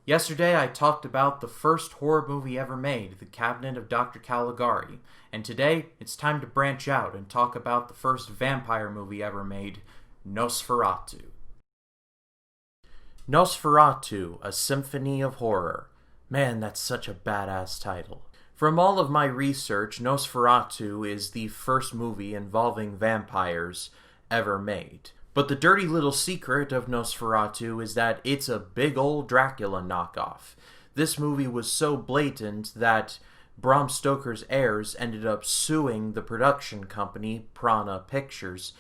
Yesterday I talked about the first horror movie ever made, The Cabinet of Dr. Caligari, and today it's time to branch out and talk about the first vampire movie ever made, Nosferatu. Nosferatu, A Symphony of Horror. Man, that's such a badass title. From all of my research, Nosferatu is the first movie involving vampires ever made. But the dirty little secret of Nosferatu is that it's a big old Dracula knockoff. This movie was so blatant that Bram Stoker's heirs ended up suing the production company, Prana Pictures,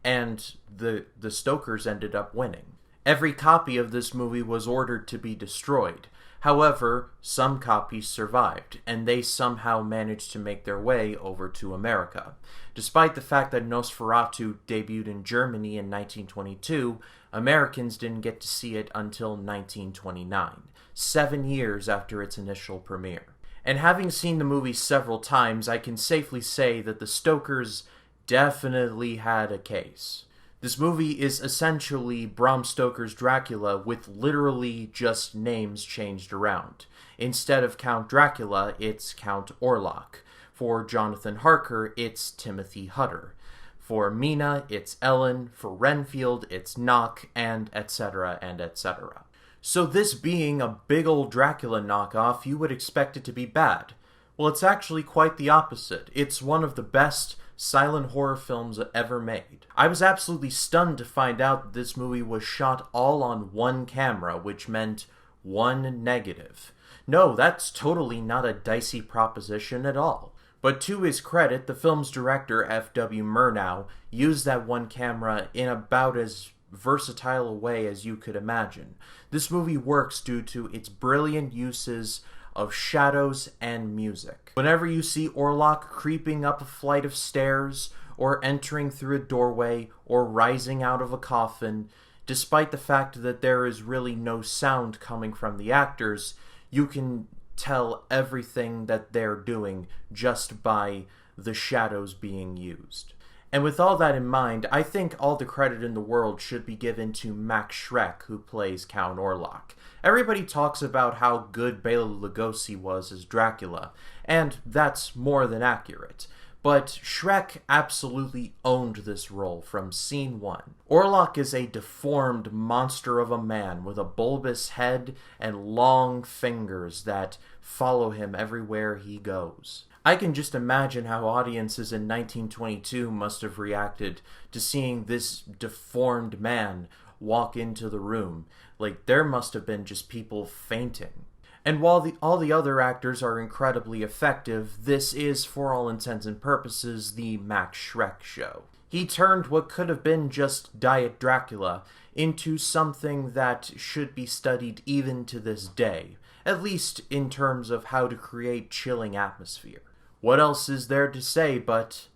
and the Stokers ended up winning. Every copy of this movie was ordered to be destroyed. However, some copies survived, and they somehow managed to make their way over to America. Despite the fact that Nosferatu debuted in Germany in 1922, Americans didn't get to see it until 1929, 7 years after its initial premiere. And having seen the movie several times, I can safely say that the Stokers definitely had a case. This movie is essentially Bram Stoker's Dracula with literally just names changed around. Instead of Count Dracula, it's Count Orlok. For Jonathan Harker, it's Timothy Hutter. For Mina, it's Ellen. For Renfield, it's Knock, and etc., and etc. So this being a big old Dracula knockoff, you would expect it to be bad. Well, it's actually quite the opposite. It's one of the best silent horror films ever made. I was absolutely stunned to find out that this movie was shot all on one camera, which meant one negative. No, that's totally not a dicey proposition at all. But to his credit, the film's director, F.W. Murnau, used that one camera in about as versatile a way as you could imagine. This movie works due to its brilliant uses of shadows and music. Whenever you see Orlok creeping up a flight of stairs, or entering through a doorway, or rising out of a coffin, despite the fact that there is really no sound coming from the actors, you can tell everything that they're doing just by the shadows being used. And with all that in mind, I think all the credit in the world should be given to Max Schreck, who plays Count Orlok. Everybody talks about how good Bela Lugosi was as Dracula, and that's more than accurate. But Schreck absolutely owned this role from scene one. Orlok is a deformed monster of a man with a bulbous head and long fingers that follow him everywhere he goes. I can just imagine how audiences in 1922 must have reacted to seeing this deformed man walk into the room. Like, there must have been just people fainting. And while all the other actors are incredibly effective, this is, for all intents and purposes, the Max Schreck show. He turned what could have been just Diet Dracula into something that should be studied even to this day, at least in terms of how to create chilling atmosphere. What else is there to say but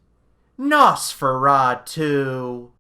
Nosferatu?